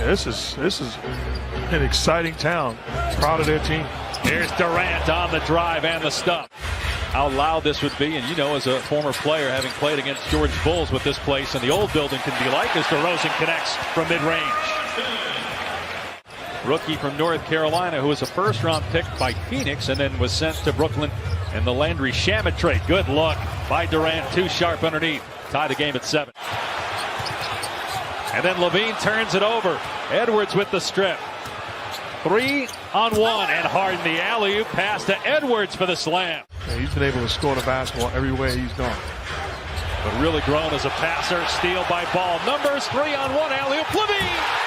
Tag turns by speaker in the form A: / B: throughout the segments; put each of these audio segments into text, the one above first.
A: this is an exciting town. Proud of their team.
B: Here's Durant on the drive and the stop. How loud this would be, and you know, as a former player, having played against George Bulls, what this place and the old building can be like as DeRozan connects from mid-range. Rookie from North Carolina, who was a first-round pick by Phoenix and then was sent to Brooklyn in the Landry Shamet trade. Good look by Durant, too sharp underneath. Tie the game at 7. And then LaVine turns it over. Edwards with the strip. 3-on-1, and Harden the alley-oop pass to Edwards for the slam.
A: Yeah, he's been able to score the basketball everywhere he's gone.
B: But really grown as a passer. Steal by Ball. Numbers, 3-on-1 alley-oop. LaVine!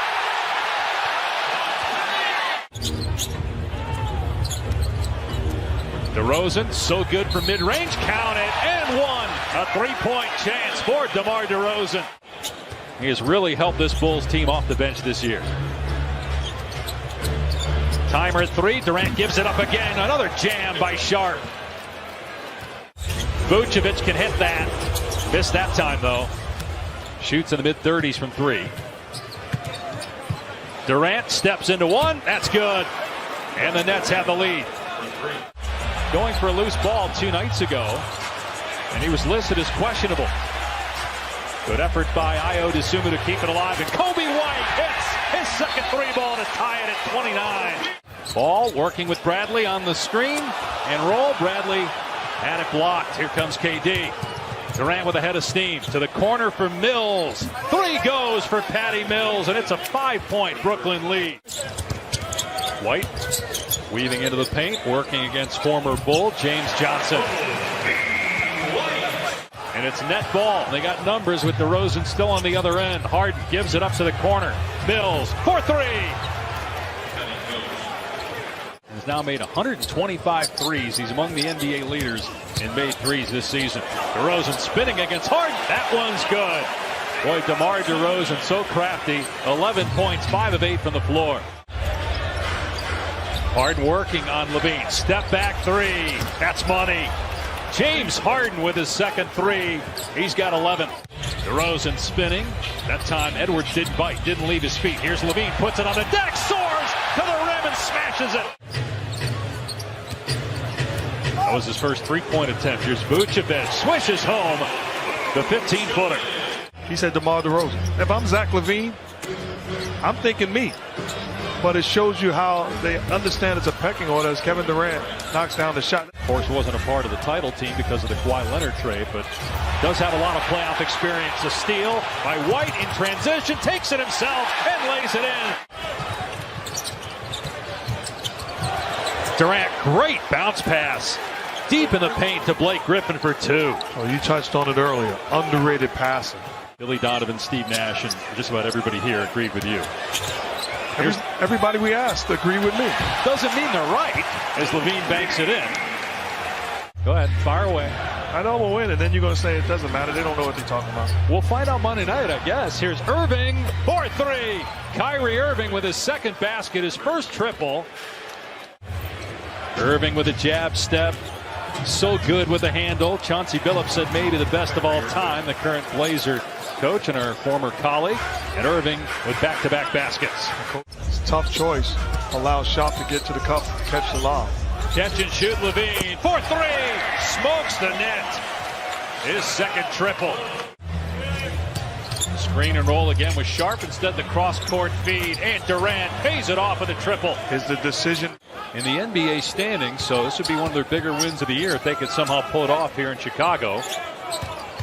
B: DeRozan, so good from mid-range. Count it, and one. A three-point chance for DeMar DeRozan. He has really helped this Bulls team off the bench this year. Timer at 3. Durant gives it up again. Another jam by Sharp. Vucevic can hit that. Missed that time, though. Shoots in the mid-30s from 3. Durant steps into one. That's good. And the Nets have the lead. Going for a loose ball 2 nights ago. And he was listed as questionable. Good effort by Ayo Dosunmu to keep it alive. And Kobe White hits his second 3-ball to tie it at 29. Ball working with Bradley on the screen and roll. Bradley had it blocked. Here comes KD. Durant with a head of steam to the corner for Mills. 3 goes for Patty Mills, and it's a 5-point Brooklyn lead. White weaving into the paint, working against former Bull James Johnson. And it's net ball. They got numbers with DeRozan still on the other end. Harden gives it up to the corner. Mills for 3. He's now made 125 threes. He's among the NBA leaders in made threes this season. DeRozan spinning against Harden. That one's good. Boy, DeMar DeRozan so crafty. 11 points, 5 of 8 from the floor. Harden working on LaVine. Step back 3. That's money. James Harden with his second 3. He's got 11. DeRozan spinning. That time Edwards didn't bite, didn't leave his feet. Here's LaVine, puts it on the deck, soars to the rim and smashes it. That was his first 3-point attempt. Here's Vucevic, swishes home the 15-footer.
A: He said DeMar DeRozan. If I'm Zach LaVine, I'm thinking me. But it shows you how they understand it's a pecking order as Kevin Durant knocks down the shot.
B: Of course, wasn't a part of the title team because of the Kawhi Leonard trade, but does have a lot of playoff experience. A steal by White in transition, takes it himself and lays it in. Durant, great bounce pass. Deep in the paint to Blake Griffin for 2.
A: Oh, you touched on it earlier. Underrated passing.
B: Billy Donovan, Steve Nash, and just about everybody here agreed with you.
A: Everybody we asked agree with me.
B: Doesn't mean they're right as LaVine banks it in. Go ahead, fire away.
A: I know we'll win, and then you're going to say it doesn't matter. They don't know what they're talking about.
B: We'll find out Monday night, I guess. Here's Irving for 3. Kyrie Irving with his second basket, his first triple. Irving with a jab step. So good with the handle. Chauncey Billups said maybe the best of all time, the current Blazer coach and our former colleague. And Irving with back-to-back baskets.
A: It's a tough choice. Allows Sharp to get to the cup, catch the lob.
B: Catch and shoot LaVine for 3. Smokes the net. His second triple. Screen and roll again with Sharp. Instead the cross-court feed. And Durant pays it off with a triple.
A: Is the decision
B: in the NBA standings, so this would be one of their bigger wins of the year if they could somehow pull it off here in Chicago.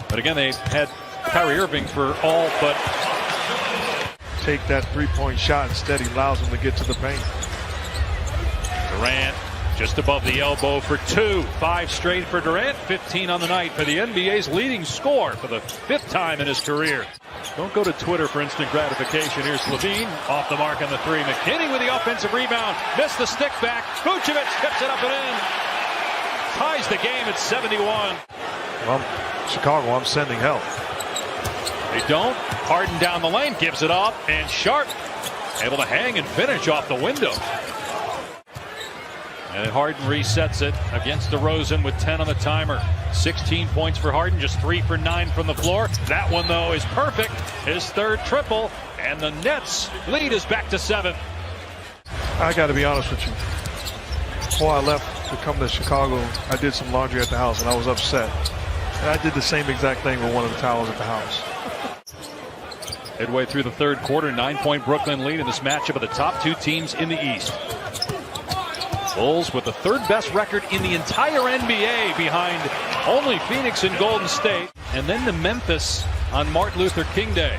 B: But again, they had Kyrie Irving for all but
A: take that 3-point shot. Instead, he allows him to get to the paint.
B: Durant just above the elbow for 2. 5 straight for Durant. 15 on the night for the NBA's leading scorer for the 5th time in his career. Don't go to Twitter for instant gratification. Here's LaVine off the mark on the 3. McKinney with the offensive rebound. Missed the stick back. Vucevic tips it up and in. Ties the game at 71.
A: Well, Chicago, I'm sending help.
B: They don't. Harden down the lane, gives it up, and Sharp able to hang and finish off the window. And Harden resets it against DeRozan with 10 on the timer. 16 points for Harden, just 3 for 9 from the floor. That one, though, is perfect. His third triple, and the Nets lead is back to 7.
A: I got to be honest with you. Before I left to come to Chicago, I did some laundry at the house, and I was upset. And I did the same exact thing with one of the towels at the house.
B: Midway through the third quarter, 9-point Brooklyn lead in this matchup of the top 2 teams in the East. Bulls with the 3rd best record in the entire NBA behind only Phoenix and Golden State. And then to Memphis on Martin Luther King Day.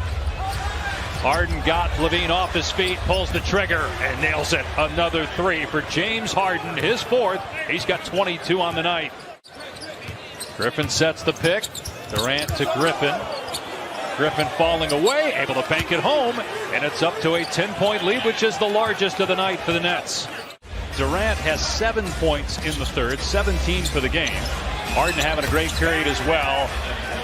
B: Harden got Levine off his feet, pulls the trigger, and nails it. Another 3 for James Harden, his 4th. He's got 22 on the night. Griffin sets the pick. Durant to Griffin. Griffin falling away, able to bank it home, and it's up to a 10-point lead, which is the largest of the night for the Nets. Durant has 7 points in the third, 17 for the game. Harden having a great period as well.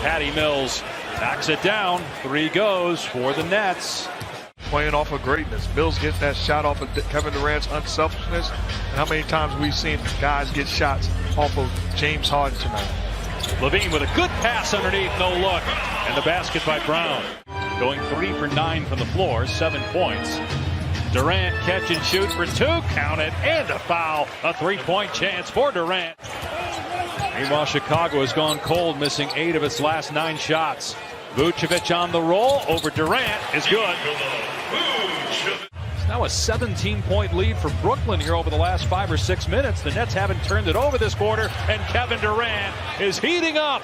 B: Patty Mills knocks it down. 3 goes for the Nets.
A: Playing off of greatness. Mills getting that shot off of Kevin Durant's unselfishness. And how many times we've seen guys get shots off of James Harden tonight.
B: Levine with a good pass underneath, no look. And the basket by Brown. Going 3 for 9 from the floor, 7 points. Durant catch and shoot for 2, count it, and a foul. A 3-point chance for Durant. Meanwhile, Chicago has gone cold, missing 8 of its last 9 shots. Vucevic on the roll over Durant is good. It's now a 17-point lead for Brooklyn here over the last 5 or 6 minutes. The Nets haven't turned it over this quarter, and Kevin Durant is heating up.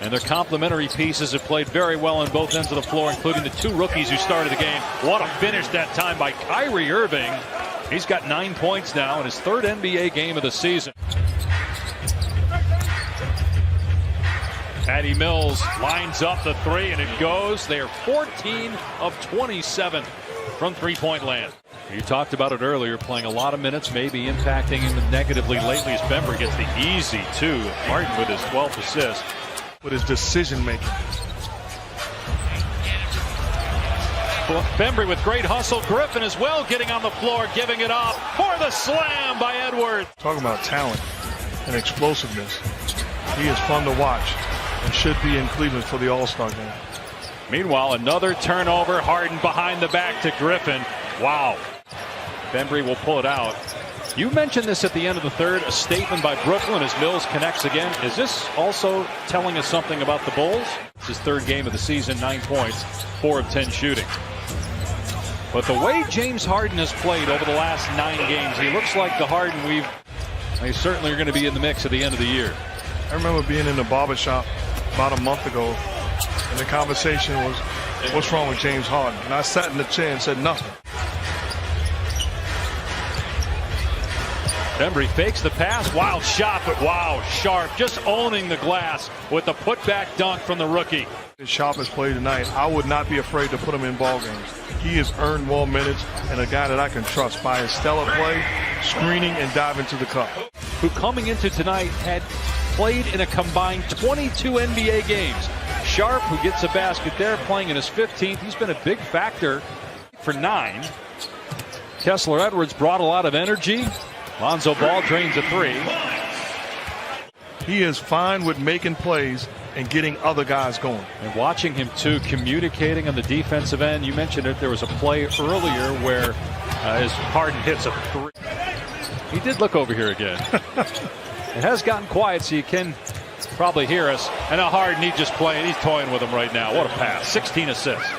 B: And their complementary pieces have played very well on both ends of the floor, including the 2 rookies who started the game. What a finish that time by Kyrie Irving. He's got 9 points now in his 3rd NBA game of the season. Patty Mills lines up the 3, and it goes. They are 14 of 27 from three-point land. You talked about it earlier, playing a lot of minutes, maybe impacting him negatively lately as Bembry gets the easy 2. Martin with his 12th assist.
A: With his decision-making.
B: Bembry with great hustle. Griffin as well getting on the floor, giving it up for the slam by Edwards.
A: Talking about talent and explosiveness. He is fun to watch and should be in Cleveland for the All-Star game.
B: Meanwhile, another turnover. Harden behind the back to Griffin. Wow. Bembry will pull it out. You mentioned this at the end of the third, a statement by Brooklyn as Mills connects again. Is this also telling us something about the Bulls? It's his 3rd game of the season, 9 points, 4 of 10 shooting. But the way James Harden has played over the last 9 games, he looks like the Harden they certainly are going to be in the mix at the end of the year.
A: I remember being in the barbershop about a month ago, and the conversation was, what's wrong with James Harden? And I sat in the chair and said nothing.
B: Bembry fakes the pass. Wild shot, but wow, sharp. Just owning the glass with the putback dunk from the rookie.
A: His sharpest play tonight. I would not be afraid to put him in ball games. He has earned more minutes and a guy that I can trust by his stellar play, screening, and diving to the cup.
B: Who coming into tonight had played in a combined 22 NBA games. Sharp, who gets a basket there, playing in his 15th. He's been a big factor for 9. Kessler Edwards brought a lot of energy. Lonzo Ball drains a 3.
A: He is fine with making plays and getting other guys going.
B: And watching him, too, communicating on the defensive end. You mentioned it. There was a play earlier where as Harden hits a 3. He did look over here again. It has gotten quiet, so you can probably hear us. And now Harden, he's just playing. He's toying with him right now. What a pass. 16 assists.